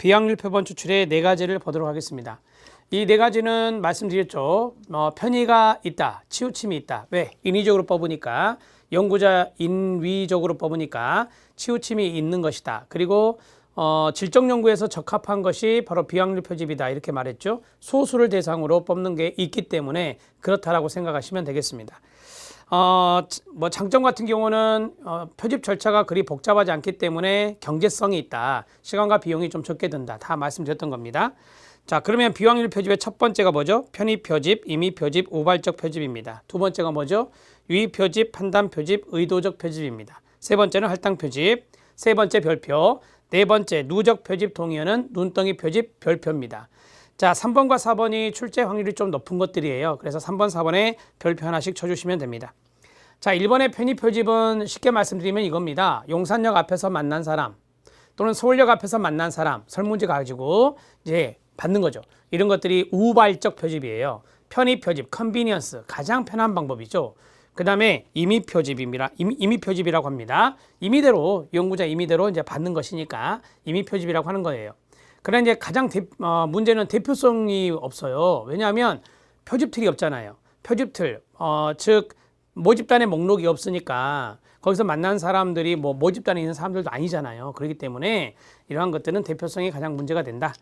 비확률 표본 추출의 네 가지를 보도록 하겠습니다. 이 네 가지는 말씀드렸죠. 편의가 있다, 치우침이 있다. 왜? 인위적으로 뽑으니까, 연구자 인위적으로 뽑으니까 치우침이 있는 것이다. 그리고 질적 연구에서 적합한 것이 바로 비확률 표집이다. 이렇게 말했죠. 소수를 대상으로 뽑는 게 있기 때문에 그렇다라고 생각하시면 되겠습니다. 뭐 장점 같은 경우는 표집 절차가 그리 복잡하지 않기 때문에 경제성이 있다. 시간과 비용이 좀 적게 든다. 다 말씀드렸던 겁니다. 자, 그러면 비확률 표집의 첫 번째가 뭐죠? 편의 표집, 임의 표집, 우발적 표집입니다. 두 번째가 뭐죠? 유의 표집, 판단 표집, 의도적 표집입니다. 세 번째는 할당 표집, 세 번째 별표, 네 번째 누적 표집 동의어는 눈덩이 표집 별표입니다. 자, 3번과 4번이 출제 확률이 좀 높은 것들이에요. 그래서 3번, 4번에 별표 하나씩 쳐주시면 됩니다. 자, 1번의 편의 표집은 쉽게 말씀드리면 이겁니다. 용산역 앞에서 만난 사람 또는 서울역 앞에서 만난 사람 설문지 가지고 이제 받는 거죠. 이런 것들이 우발적 표집이에요. 편의 표집, 컨비니언스, 가장 편한 방법이죠. 그 다음에 임의 표집입니다. 임의 표집이라고 합니다. 임의대로, 연구자 임의대로 이제 받는 것이니까 임의 표집이라고 하는 거예요. 그러나 이제 가장 문제는 대표성이 없어요. 왜냐하면 표집틀이 없잖아요. 표집틀, 즉 모집단의 목록이 없으니까 거기서 만난 사람들이 뭐 모집단에 있는 사람들도 아니잖아요. 그렇기 때문에 이러한 것들은 대표성이 가장 문제가 된다.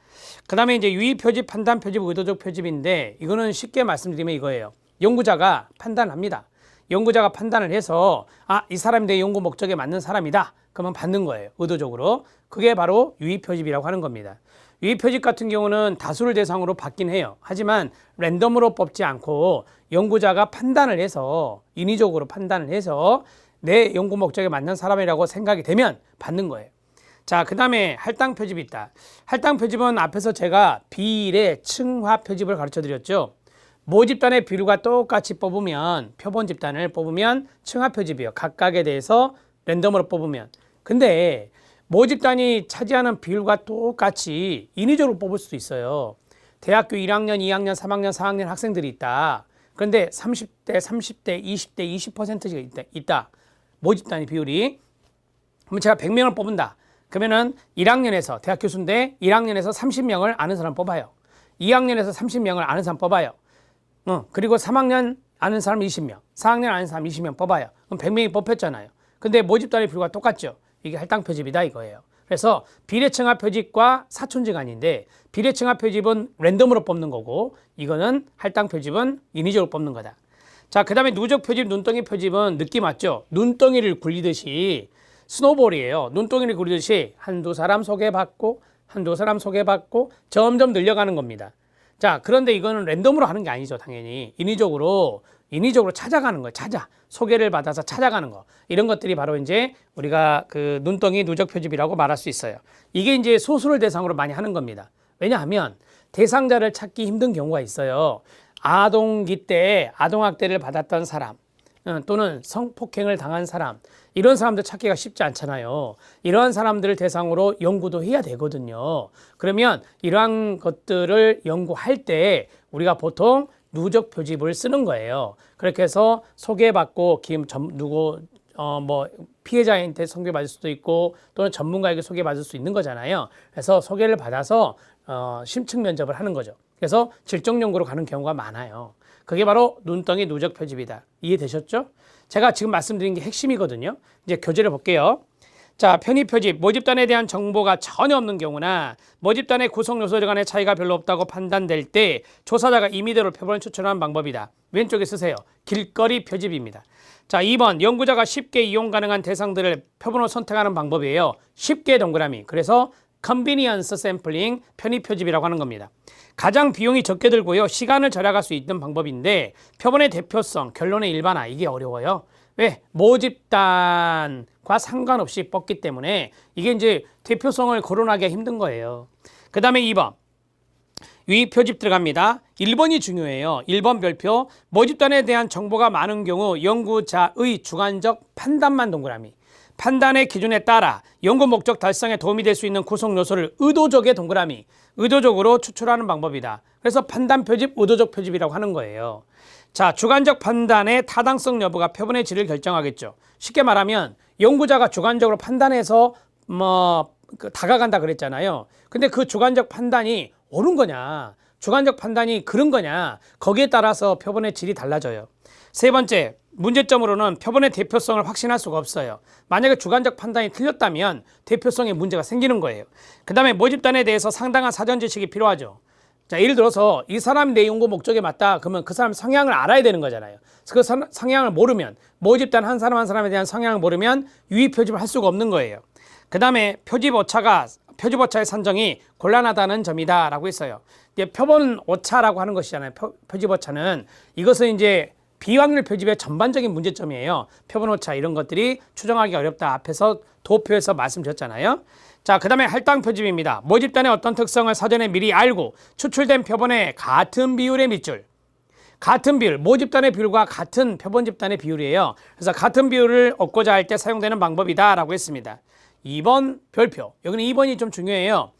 그 다음에 이제 유의 표집, 판단 표집, 의도적 표집인데 이거는 쉽게 말씀드리면 이거예요. 연구자가 판단합니다. 연구자가 판단을 해서 이 사람이 내 연구 목적에 맞는 사람이다. 그러면 받는 거예요. 의도적으로. 그게 바로 유의 표집이라고 하는 겁니다. 유의 표집 같은 경우는 다수를 대상으로 받긴 해요. 하지만 랜덤으로 뽑지 않고 연구자가 판단을 해서 인위적으로 판단을 해서 내 연구 목적에 맞는 사람이라고 생각이 되면 받는 거예요. 자, 그 다음에 할당 표집이 있다. 할당 표집은 앞에서 제가 비례 층화 표집을 가르쳐 드렸죠. 모집단의 비율과 똑같이 뽑으면, 표본 집단을 뽑으면 층화 표집이에요. 각각에 대해서 랜덤으로 뽑으면. 근데 모집단이 차지하는 비율과 똑같이 인위적으로 뽑을 수도 있어요. 대학교 1학년, 2학년, 3학년, 4학년 학생들이 있다. 그런데 30대, 30대, 20대, 20%가 있다. 모집단의 비율이. 그러면 제가 100명을 뽑는다. 그러면은 1학년에서, 대학 교수인데 1학년에서 30명을 아는 사람 뽑아요. 2학년에서 30명을 아는 사람 뽑아요. 그리고 3학년 아는 사람 20명, 4학년 아는 사람 20명 뽑아요. 그럼 100명이 뽑혔잖아요. 근데 모집단의 비율과 똑같죠. 이게 할당 표집이다 이거예요. 그래서 비례층화 표집과 사촌지간인데 비례층화 표집은 랜덤으로 뽑는 거고 이거는 할당 표집은 인위적으로 뽑는 거다. 자, 그 다음에 누적 표집, 눈덩이 표집은 느낌 왔죠? 눈덩이를 굴리듯이 스노볼이에요. 눈덩이를 굴리듯이 한두 사람 소개받고 한두 사람 소개받고 점점 늘려가는 겁니다. 자, 그런데 이거는 랜덤으로 하는 게 아니죠. 당연히 인위적으로 찾아가는 거예요. 소개를 받아서 찾아가는 거. 이런 것들이 바로 이제 우리가 그 눈덩이 누적 표집이라고 말할 수 있어요. 이게 이제 소수를 대상으로 많이 하는 겁니다. 왜냐하면 대상자를 찾기 힘든 경우가 있어요. 아동기 때 아동학대를 받았던 사람 또는 성폭행을 당한 사람, 이런 사람들 찾기가 쉽지 않잖아요. 이러한 사람들을 대상으로 연구도 해야 되거든요. 그러면 이러한 것들을 연구할 때 우리가 보통 누적 표집을 쓰는 거예요. 그렇게 해서 소개받고 피해자한테 소개받을 수도 있고 또는 전문가에게 소개받을 수 있는 거잖아요. 그래서 소개를 받아서 심층 면접을 하는 거죠. 그래서 질적 연구로 가는 경우가 많아요. 그게 바로 눈덩이 누적 표집이다. 이해되셨죠? 제가 지금 말씀드린 게 핵심이거든요. 이제 교재를 볼게요. 자, 편의 표집, 모집단에 대한 정보가 전혀 없는 경우나 모집단의 구성 요소들 간의 차이가 별로 없다고 판단될 때 조사자가 임의대로 표본을 추천하는 방법이다. 왼쪽에 쓰세요. 길거리 표집입니다. 자, 2번, 연구자가 쉽게 이용 가능한 대상들을 표본으로 선택하는 방법이에요. 쉽게 동그라미. 그래서 컨비니언스 샘플링, 편의 표집이라고 하는 겁니다. 가장 비용이 적게 들고요. 시간을 절약할 수 있는 방법인데 표본의 대표성, 결론의 일반화, 이게 어려워요. 왜? 모집단과 상관없이 뽑기 때문에 이게 이제 대표성을 거론하기가 힘든 거예요. 그 다음에 2번. 유의 표집 들어갑니다. 1번이 중요해요. 1번 별표. 모집단에 대한 정보가 많은 경우 연구자의 주관적 판단만 동그라미. 판단의 기준에 따라 연구 목적 달성에 도움이 될 수 있는 구성 요소를 의도적의 동그라미, 의도적으로 추출하는 방법이다. 그래서 판단 표집, 의도적 표집이라고 하는 거예요. 자, 주관적 판단의 타당성 여부가 표본의 질을 결정하겠죠. 쉽게 말하면 연구자가 주관적으로 판단해서 다가간다 그랬잖아요. 근데 그 주관적 판단이 옳은 거냐, 주관적 판단이 그른 거냐, 거기에 따라서 표본의 질이 달라져요. 세 번째, 문제점으로는 표본의 대표성을 확신할 수가 없어요. 만약에 주관적 판단이 틀렸다면 대표성에 문제가 생기는 거예요. 그 다음에 모집단에 대해서 상당한 사전 지식이 필요하죠. 자, 예를 들어서 이 사람이 내 연구 목적에 맞다 그러면 그 사람 성향을 알아야 되는 거잖아요. 그 성향을 모르면, 모집단 한 사람 한 사람에 대한 성향을 모르면 유의 표집을 할 수가 없는 거예요. 그 다음에 표집 오차의 산정이 곤란하다는 점이다 라고 했어요. 이제 표본 오차라고 하는 것이잖아요. 표집 오차는 이것은 이제 비확률 표집의 전반적인 문제점이에요. 표본 오차 이런 것들이 추정하기 어렵다. 앞에서 도표에서 말씀드렸잖아요. 자, 그 다음에 할당 표집입니다. 모집단의 어떤 특성을 사전에 미리 알고 추출된 표본의 같은 비율의 밑줄. 같은 비율, 모집단의 비율과 같은 표본 집단의 비율이에요. 그래서 같은 비율을 얻고자 할 때 사용되는 방법이다 라고 했습니다. 2번 별표. 여기는 2번이 좀 중요해요.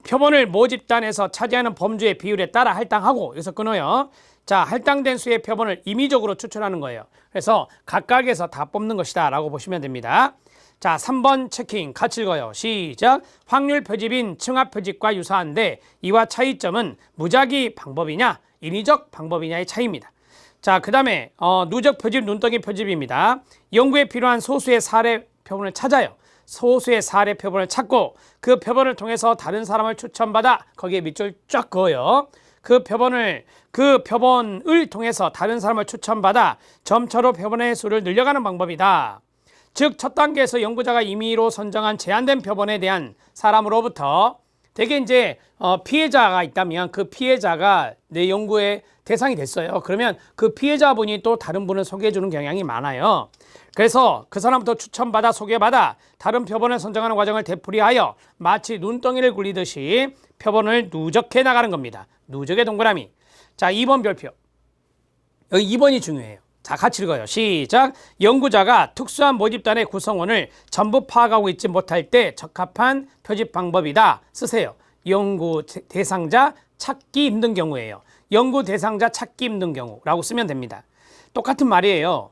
표본을 모집단에서 차지하는 범주의 비율에 따라 할당하고 여기서 끊어요. 자, 할당된 수의 표본을 임의적으로 추출하는 거예요. 그래서 각각에서 다 뽑는 것이다 라고 보시면 됩니다. 자, 3번 체킹 같이 읽어요. 시작. 확률 표집인 층합 표집과 유사한데 이와 차이점은 무작위 방법이냐 인위적 방법이냐의 차이입니다. 자, 그 다음에 누적 표집, 눈덩이 표집입니다. 연구에 필요한 소수의 사례 표본을 찾아요. 소수의 사례 표본을 찾고 그 표본을 통해서 다른 사람을 추천받아 거기에 밑줄 쫙 그어요. 그 표본을 통해서 다른 사람을 추천받아 점차로 표본의 수를 늘려가는 방법이다. 즉, 첫 단계에서 연구자가 임의로 선정한 제한된 표본에 대한 사람으로부터 대개 이제 피해자가 있다면 그 피해자가 내 연구의 대상이 됐어요. 그러면 그 피해자분이 또 다른 분을 소개해 주는 경향이 많아요. 그래서 그 사람부터 추천받아 소개받아 다른 표본을 선정하는 과정을 되풀이하여 마치 눈덩이를 굴리듯이 표본을 누적해 나가는 겁니다. 누적의 동그라미. 자, 2번 별표. 여기 2번이 중요해요. 자, 같이 읽어요. 시작. 연구자가 특수한 모집단의 구성원을 전부 파악하고 있지 못할 때 적합한 표집 방법이다. 쓰세요. 연구 대상자 찾기 힘든 경우예요. 연구 대상자 찾기 힘든 경우라고 쓰면 됩니다. 똑같은 말이에요.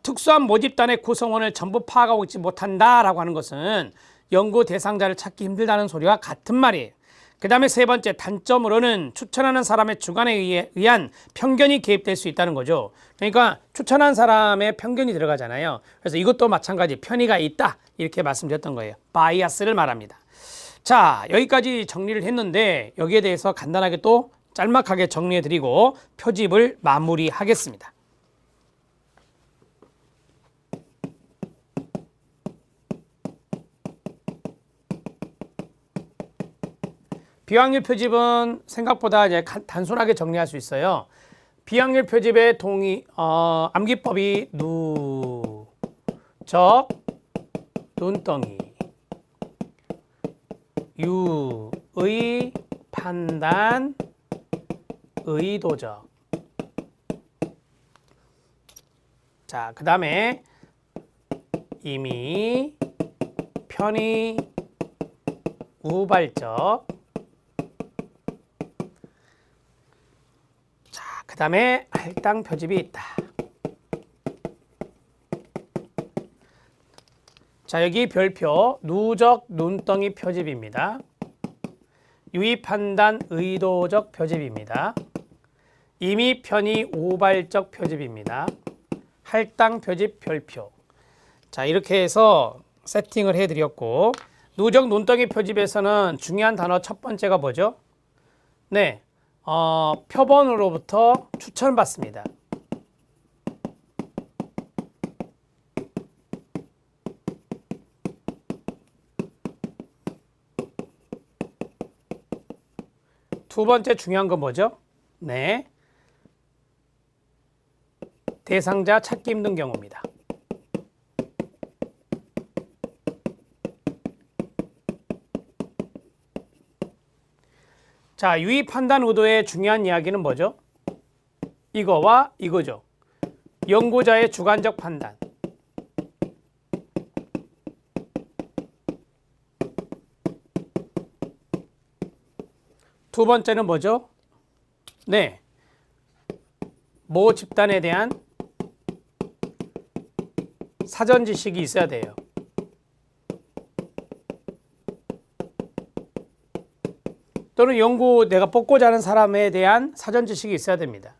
특수한 모집단의 구성원을 전부 파악하고 있지 못한다라고 하는 것은 연구 대상자를 찾기 힘들다는 소리와 같은 말이에요. 그 다음에 세 번째 단점으로는 추천하는 사람의 주관에 의한 편견이 개입될 수 있다는 거죠. 그러니까 추천한 사람의 편견이 들어가잖아요. 그래서 이것도 마찬가지 편의가 있다 이렇게 말씀드렸던 거예요. 바이아스를 말합니다. 자, 여기까지 정리를 했는데 여기에 대해서 간단하게 또 짤막하게 정리해드리고 표집을 마무리하겠습니다. 비확률 표집은 생각보다 이제 단순하게 정리할 수 있어요. 비확률 표집의 암기법이 누적, 눈덩이, 유의, 판단, 의도적. 자, 그 다음에 임의, 편의, 우발적. 그 다음에 할당 표집이 있다. 자, 여기 별표 누적 눈덩이 표집입니다. 유의 판단 의도적 표집입니다. 임의 편의 우발적 표집입니다. 할당 표집 별표. 자, 이렇게 해서 세팅을 해드렸고 누적 눈덩이 표집에서는 중요한 단어 첫 번째가 뭐죠? 네. 표본으로부터 추천받습니다. 두 번째 중요한 건 뭐죠? 네. 대상자 찾기 힘든 경우입니다. 자, 유의 판단 의도의 중요한 이야기는 뭐죠? 이거와 이거죠. 연구자의 주관적 판단. 두 번째는 뭐죠? 네. 모 집단에 대한 사전 지식이 있어야 돼요. 또는 연구 내가 뽑고자 하는 사람에 대한 사전 지식이 있어야 됩니다.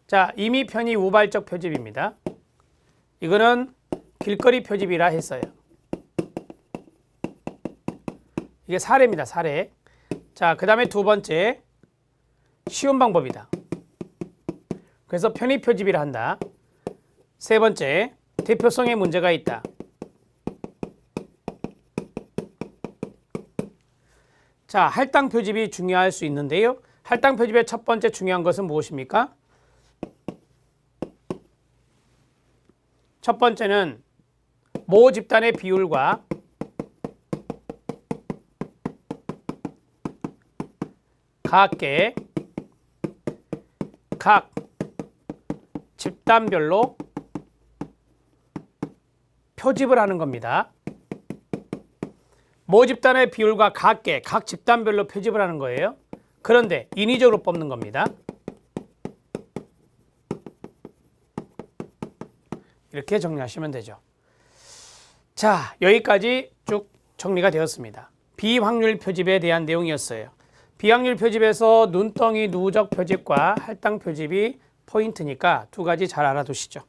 자, 임의 편의 우발적 표집입니다. 이거는 길거리 표집이라 했어요. 이게 사례입니다. 사례. 자, 그 다음에 두 번째 쉬운 방법이다. 그래서 편의 표집이라 한다. 세 번째 대표성에 문제가 있다. 자, 할당 표집이 중요할 수 있는데요. 할당 표집의 첫 번째 중요한 것은 무엇입니까? 첫 번째는 모 집단의 비율과 각계 각 집단별로 표집을 하는 겁니다. 모 집단의 비율과 각계 각 집단별로 표집을 하는 거예요. 그런데 인위적으로 뽑는 겁니다. 이렇게 정리하시면 되죠. 자, 여기까지 쭉 정리가 되었습니다. 비확률 표집에 대한 내용이었어요. 비확률 표집에서 눈덩이 누적 표집과 할당 표집이 포인트니까 두 가지 잘 알아두시죠.